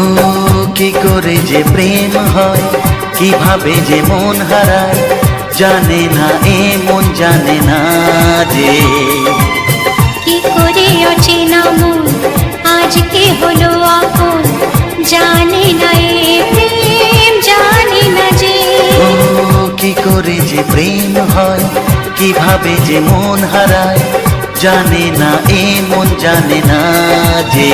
ও কি করে যে প্রেম হয়, কিভাবে যে মন হারায়, জানে না এ মন জানে না যে। কি করে অচেনা মন আজকে হলো আপন, জানে না এ প্রেম জানে না যে। ও কি করে যে প্রেম হয়, কিভাবে যে মন হারায়, জানে না এ মন জানে না যে।